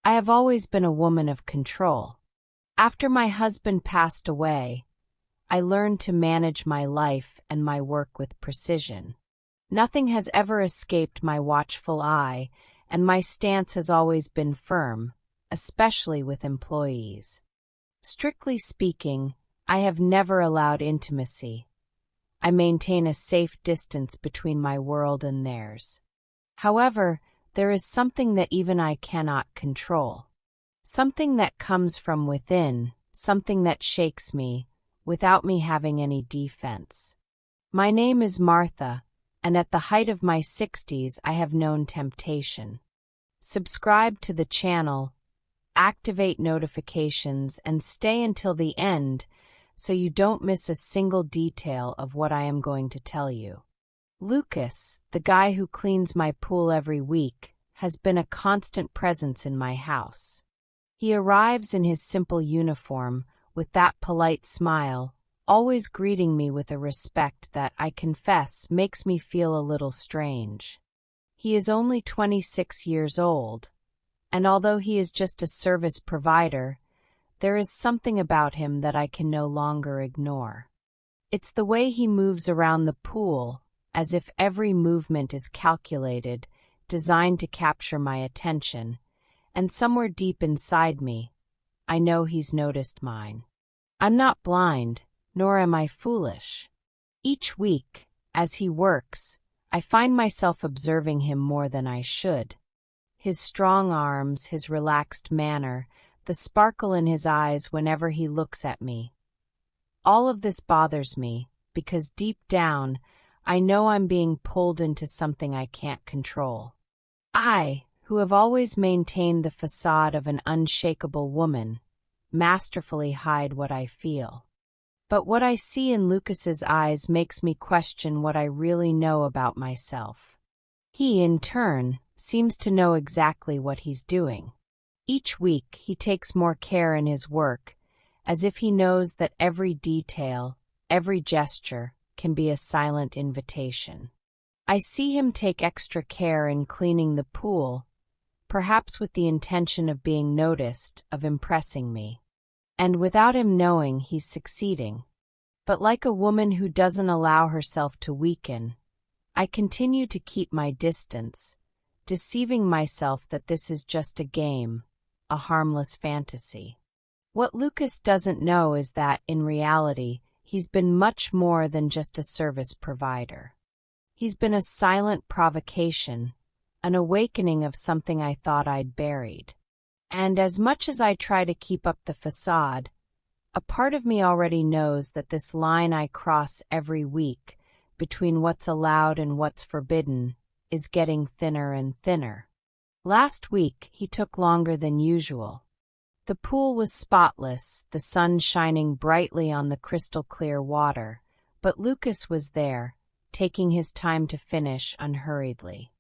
I have always been a woman of control. After my husband passed away, I learned to manage my life and my work with precision. Nothing has ever escaped my watchful eye, and my stance has always been firm, especially with employees. Strictly speaking, I have never allowed intimacy. I maintain a safe distance between my world and theirs. However, there is something that even I cannot control. Something that comes from within, something that shakes me, without me having any defense. My name is Martha, and at the height of my 60s I have known temptation. Subscribe to the channel, activate notifications, and stay until the end so you don't miss a single detail of what I am going to tell you. Lucas, the guy who cleans my pool every week, has been a constant presence in my house. He arrives in his simple uniform, with that polite smile, always greeting me with a respect that, I confess, makes me feel a little strange. He is only 26 years old, and although he is just a service provider, there is something about him that I can no longer ignore. It's the way he moves around the pool, as if every movement is calculated, designed to capture my attention, and somewhere deep inside me, I know he's noticed mine. I'm not blind, nor am I foolish. Each week, as he works, I find myself observing him more than I should. His strong arms, his relaxed manner, the sparkle in his eyes whenever he looks at me. All of this bothers me, because deep down, I know I'm being pulled into something I can't control. I, who have always maintained the facade of an unshakable woman, masterfully hide what I feel. But what I see in Lucas's eyes makes me question what I really know about myself. He, in turn, seems to know exactly what he's doing. Each week, he takes more care in his work, as if he knows that every detail, every gesture, can be a silent invitation. I see him take extra care in cleaning the pool, perhaps with the intention of being noticed, of impressing me. And without him knowing, he's succeeding. But like a woman who doesn't allow herself to weaken, I continue to keep my distance, deceiving myself that this is just a game, a harmless fantasy. What Lucas doesn't know is that, in reality, he's been much more than just a service provider. He's been a silent provocation, an awakening of something I thought I'd buried. And as much as I try to keep up the facade, a part of me already knows that this line I cross every week, between what's allowed and what's forbidden, is getting thinner and thinner. Last week, he took longer than usual. The pool was spotless, the sun shining brightly on the crystal-clear water, but Lucas was there, taking his time to finish unhurriedly.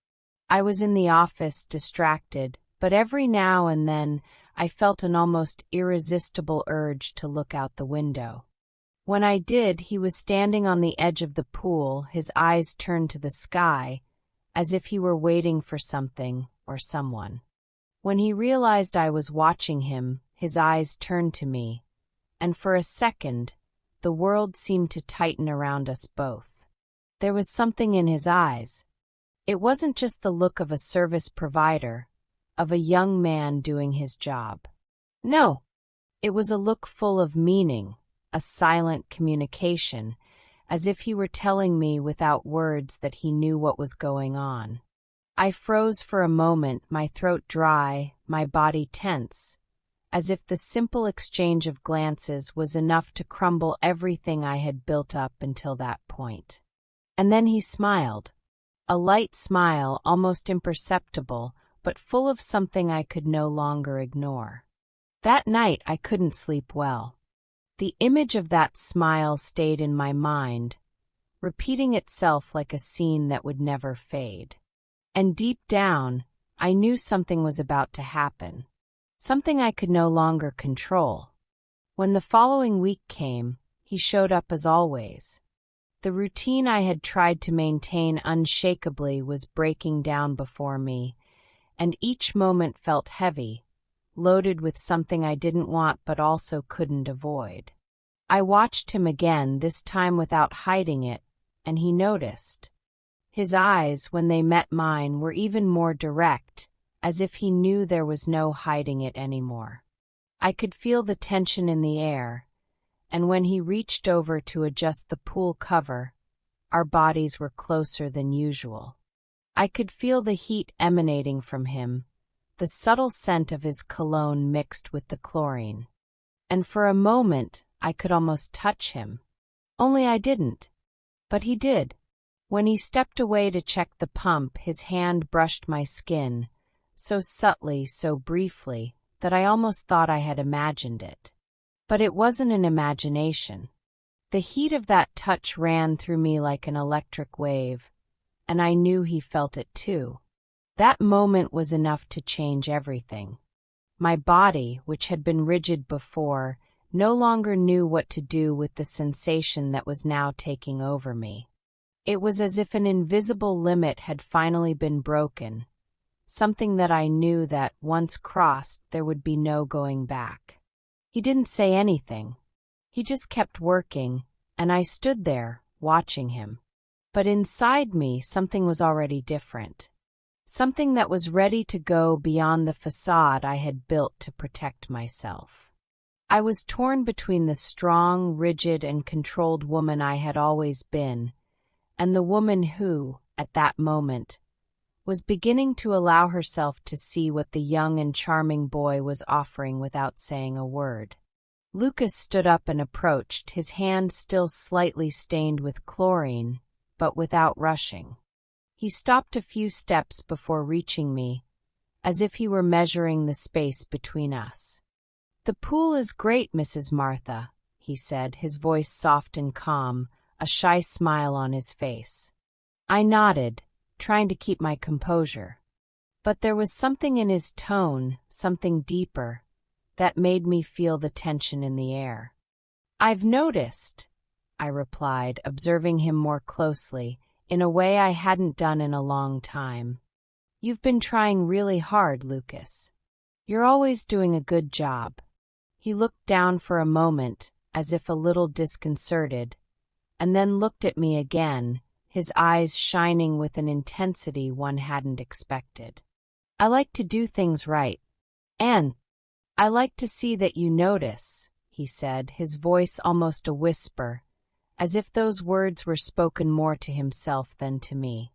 I was in the office, distracted, but every now and then I felt an almost irresistible urge to look out the window. When I did, he was standing on the edge of the pool, his eyes turned to the sky, as if he were waiting for something or someone. When he realized I was watching him, his eyes turned to me, and for a second, the world seemed to tighten around us both. There was something in his eyes. It wasn't just the look of a service provider, of a young man doing his job. No, it was a look full of meaning, a silent communication, as if he were telling me without words that he knew what was going on. I froze for a moment, my throat dry, my body tense, as if the simple exchange of glances was enough to crumble everything I had built up until that point. And then he smiled. A light smile, almost imperceptible, but full of something I could no longer ignore. That night I couldn't sleep well. The image of that smile stayed in my mind, repeating itself like a scene that would never fade. And deep down, I knew something was about to happen, something I could no longer control. When the following week came, he showed up as always. The routine I had tried to maintain unshakably was breaking down before me, and each moment felt heavy, loaded with something I didn't want but also couldn't avoid. I watched him again, this time without hiding it, and he noticed. His eyes, when they met mine, were even more direct, as if he knew there was no hiding it anymore. I could feel the tension in the air, and when he reached over to adjust the pool cover, our bodies were closer than usual. I could feel the heat emanating from him, the subtle scent of his cologne mixed with the chlorine. And for a moment, I could almost touch him. Only I didn't. But he did. When he stepped away to check the pump, his hand brushed my skin, so subtly, so briefly, that I almost thought I had imagined it. But it wasn't an imagination. The heat of that touch ran through me like an electric wave, and I knew he felt it too. That moment was enough to change everything. My body, which had been rigid before, no longer knew what to do with the sensation that was now taking over me. It was as if an invisible limit had finally been broken, something that I knew that, once crossed, there would be no going back. He didn't say anything. He just kept working, and I stood there, watching him. But inside me, something was already different. Something that was ready to go beyond the facade I had built to protect myself. I was torn between the strong, rigid, and controlled woman I had always been, and the woman who, at that moment, was beginning to allow herself to see what the young and charming boy was offering without saying a word. Lucas stood up and approached, his hand still slightly stained with chlorine, but without rushing. He stopped a few steps before reaching me, as if he were measuring the space between us. "The pool is great, Mrs. Martha," he said, his voice soft and calm, a shy smile on his face. I nodded, trying to keep my composure. But there was something in his tone, something deeper, that made me feel the tension in the air. "I've noticed," I replied, observing him more closely, in a way I hadn't done in a long time. "You've been trying really hard, Lucas. You're always doing a good job." He looked down for a moment, as if a little disconcerted, and then looked at me again, his eyes shining with an intensity one hadn't expected. "I like to do things right. And I like to see that you notice," he said, his voice almost a whisper, as if those words were spoken more to himself than to me.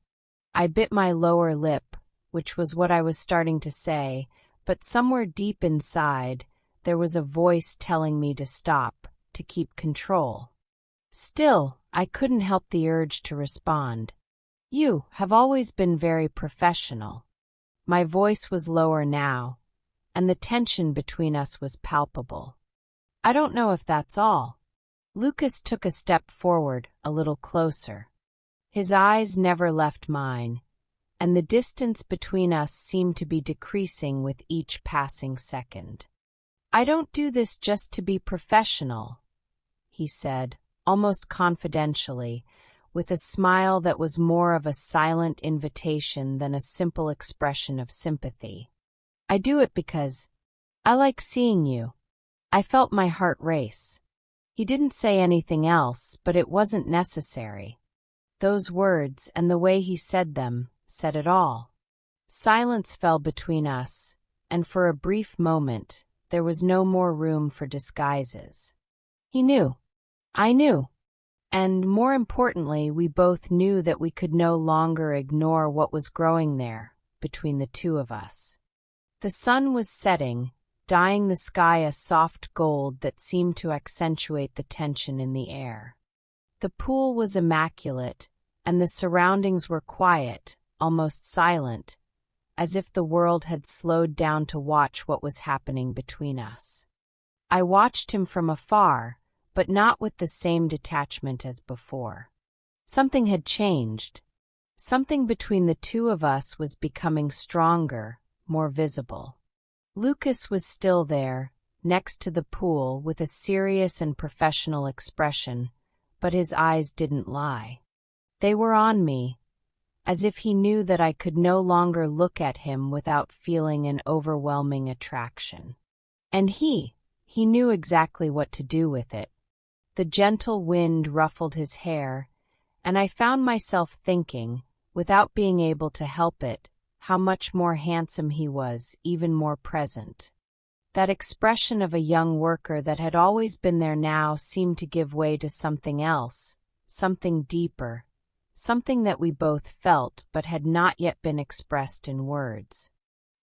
I bit my lower lip, which was what I was starting to say, but somewhere deep inside, there was a voice telling me to stop, to keep control. Still, I couldn't help the urge to respond. "You have always been very professional." My voice was lower now, and the tension between us was palpable. "I don't know if that's all." Lucas took a step forward, a little closer. His eyes never left mine, and the distance between us seemed to be decreasing with each passing second. "I don't do this just to be professional," he said, almost confidentially, with a smile that was more of a silent invitation than a simple expression of sympathy. "I do it because I like seeing you." I felt my heart race. He didn't say anything else, but it wasn't necessary. Those words, and the way he said them, said it all. Silence fell between us, and for a brief moment, there was no more room for disguises. He knew. I knew. And more importantly, we both knew that we could no longer ignore what was growing there, between the two of us. The sun was setting, dyeing the sky a soft gold that seemed to accentuate the tension in the air. The pool was immaculate, and the surroundings were quiet, almost silent, as if the world had slowed down to watch what was happening between us. I watched him from afar, but not with the same detachment as before. Something had changed. Something between the two of us was becoming stronger, more visible. Lucas was still there, next to the pool, with a serious and professional expression, but his eyes didn't lie. They were on me, as if he knew that I could no longer look at him without feeling an overwhelming attraction. And he knew exactly what to do with it. The gentle wind ruffled his hair, and I found myself thinking, without being able to help it, how much more handsome he was, even more present. That expression of a young worker that had always been there now seemed to give way to something else, something deeper, something that we both felt but had not yet been expressed in words.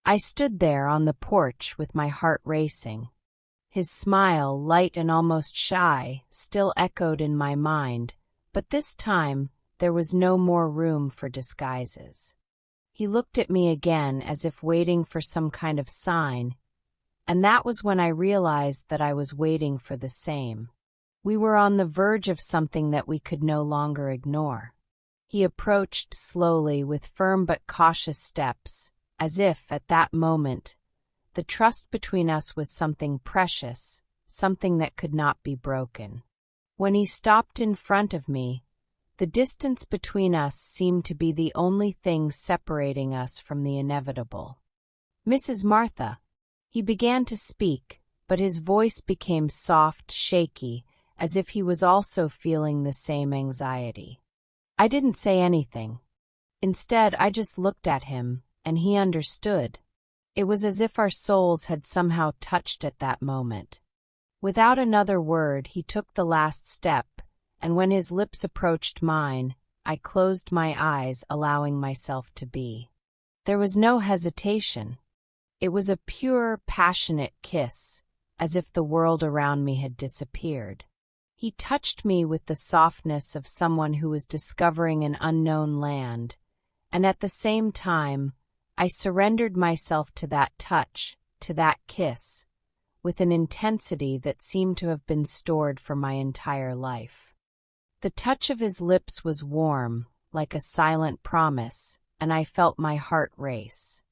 I stood there on the porch with my heart racing. His smile, light and almost shy, still echoed in my mind, but this time there was no more room for disguises. He looked at me again as if waiting for some kind of sign, and that was when I realized that I was waiting for the same. We were on the verge of something that we could no longer ignore. He approached slowly with firm but cautious steps, as if, at that moment, the trust between us was something precious, something that could not be broken. When he stopped in front of me, the distance between us seemed to be the only thing separating us from the inevitable. "Mrs. Martha." He began to speak, but his voice became soft, shaky, as if he was also feeling the same anxiety. I didn't say anything. Instead, I just looked at him, and he understood. It was as if our souls had somehow touched at that moment. Without another word, he took the last step, and when his lips approached mine, I closed my eyes, allowing myself to be. There was no hesitation. It was a pure, passionate kiss, as if the world around me had disappeared. He touched me with the softness of someone who was discovering an unknown land, and at the same time, I surrendered myself to that touch, to that kiss, with an intensity that seemed to have been stored for my entire life. The touch of his lips was warm, like a silent promise, and I felt my heart race.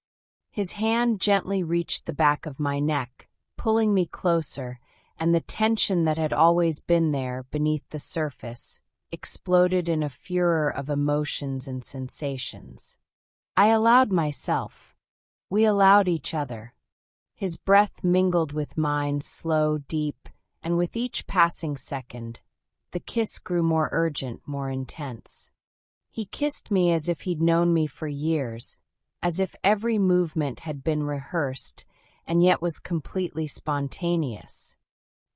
His hand gently reached the back of my neck, pulling me closer, and the tension that had always been there beneath the surface exploded in a furor of emotions and sensations. I allowed myself. We allowed each other. His breath mingled with mine, slow, deep, and with each passing second, the kiss grew more urgent, more intense. He kissed me as if he'd known me for years, as if every movement had been rehearsed and yet was completely spontaneous.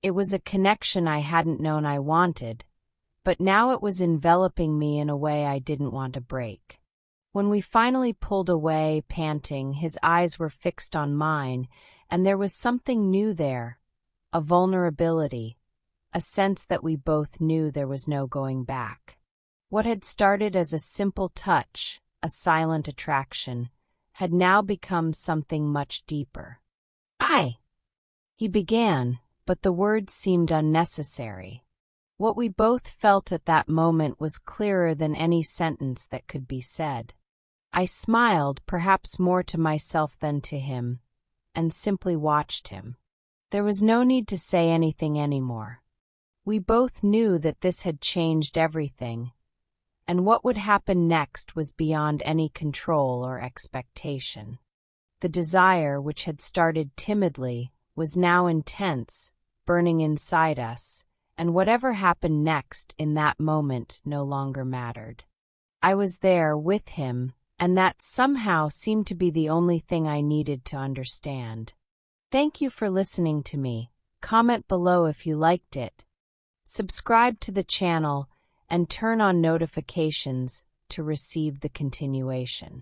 It was a connection I hadn't known I wanted, but now it was enveloping me in a way I didn't want to break. When we finally pulled away, panting, his eyes were fixed on mine, and there was something new there, a vulnerability, a sense that we both knew there was no going back. What had started as a simple touch, a silent attraction, had now become something much deeper. He began, but the words seemed unnecessary. What we both felt at that moment was clearer than any sentence that could be said. I smiled, perhaps more to myself than to him, and simply watched him. There was no need to say anything anymore. We both knew that this had changed everything, and what would happen next was beyond any control or expectation. The desire, which had started timidly, was now intense, burning inside us, and whatever happened next in that moment no longer mattered. I was there with him, and that somehow seemed to be the only thing I needed to understand. Thank you for listening to me. Comment below if you liked it. Subscribe to the channel and turn on notifications to receive the continuation.